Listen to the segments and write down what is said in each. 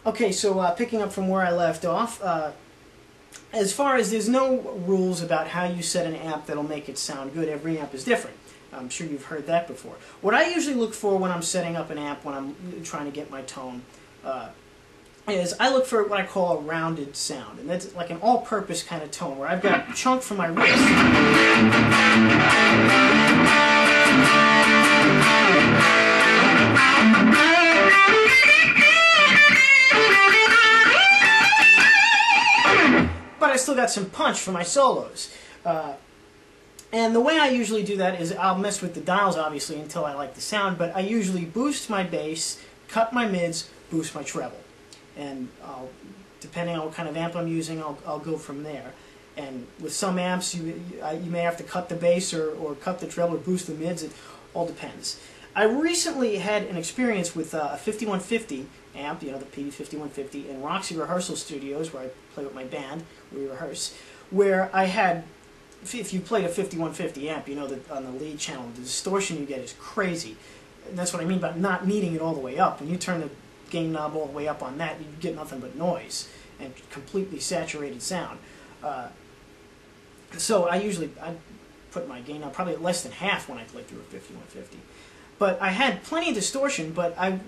Okay, so picking up from where I left off, as far as there's no rules about how you set an amp that'll make it sound good. Every amp is different. I'm sure you've heard that before. What I usually look for when I'm setting up an amp, when I'm trying to get my tone, is I look for what I call a rounded sound. And that's like an all-purpose kind of tone, where I've got a chunk from my wrist. But I still got some punch for my solos. And the way I usually do that is I'll mess with the dials, obviously, until I like the sound, but I usually boost my bass, cut my mids, boost my treble. And depending on what kind of amp I'm using, I'll go from there. And with some amps, you may have to cut the bass or cut the treble or boost the mids. It all depends. I recently had an experience with a 5150 amp, you know, the Peavey 5150, in Roxy Rehearsal Studios, where I play with my band, we rehearse, where I had, if you played a 5150 amp, you know that on the lead channel, the distortion you get is crazy. And that's what I mean by not needing it all the way up. When you turn the gain knob all the way up on that, you get nothing but noise and completely saturated sound. So I put my gain knob probably at less than half when I play through a 5150. But I had plenty of distortion, but I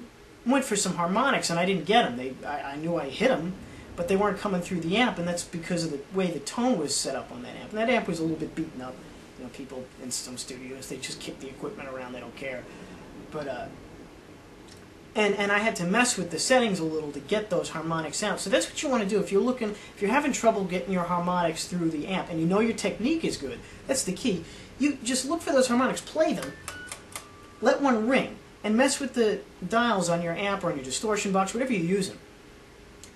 went for some harmonics and I didn't get them. I knew I hit them, but they weren't coming through the amp, and that's because of the way the tone was set up on that amp. And that amp was a little bit beaten up. You know, people in some studios, they just kick the equipment around, they don't care. But and I had to mess with the settings a little to get those harmonic sounds. So that's what you want to do if you're having trouble getting your harmonics through the amp, and you know your technique is good. That's the key. You just look for those harmonics, play them, let one ring, and mess with the dials on your amp or on your distortion box, whatever you're using,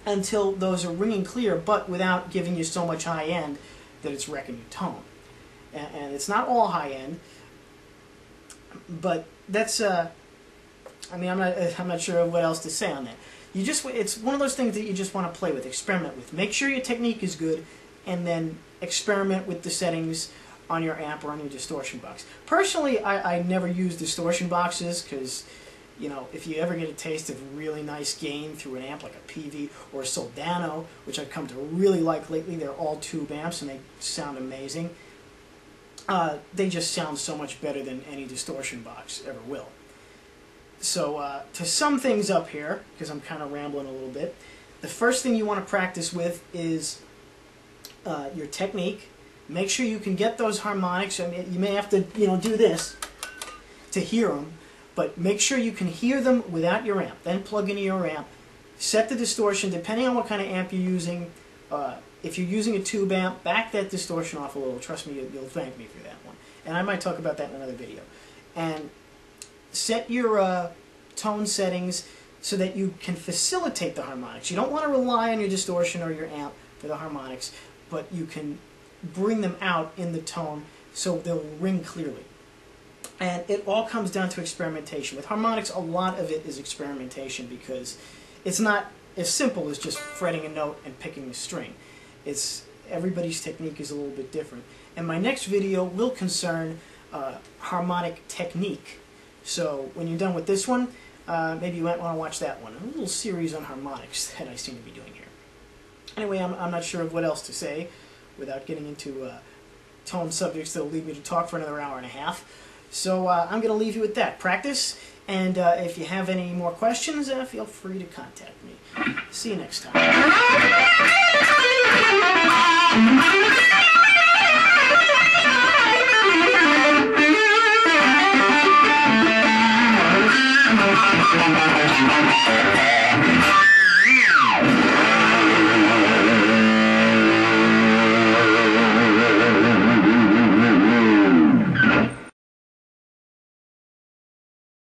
until those are ringing clear, but without giving you so much high end that it's wrecking your tone. And it's not all high end, but that's I mean, I'm not sure what else to say on that. It's one of those things that you just want to play with, experiment with. Make sure your technique is good, and then experiment with the settings on your amp or on your distortion box. Personally, I never use distortion boxes because, you know, if you ever get a taste of really nice gain through an amp like a Peavey or a Soldano, which I've come to really like lately, they're all tube amps and they sound amazing. They just sound so much better than any distortion box ever will. So to sum things up here, because I'm kind of rambling a little bit, the first thing you want to practice with is your technique. Make sure you can get those harmonics. I mean, you may have to, you know, do this to hear them, but make sure you can hear them without your amp. Then plug into your amp. Set the distortion, depending on what kind of amp you're using. If you're using a tube amp, back that distortion off a little. Trust me, you'll thank me for that one. And I might talk about that in another video. And set your tone settings so that you can facilitate the harmonics. You don't want to rely on your distortion or your amp for the harmonics, but you can bring them out in the tone so they'll ring clearly. And it all comes down to experimentation. With harmonics, a lot of it is experimentation because it's not as simple as just fretting a note and picking a string. Everybody's technique is a little bit different. And my next video will concern harmonic technique. So when you're done with this one, maybe you might want to watch that one. A little series on harmonics that I seem to be doing here. Anyway, I'm not sure of what else to say without getting into tone subjects that will lead me to talk for another hour and a half. So I'm going to leave you with that. Practice, and if you have any more questions, feel free to contact me. See you next time.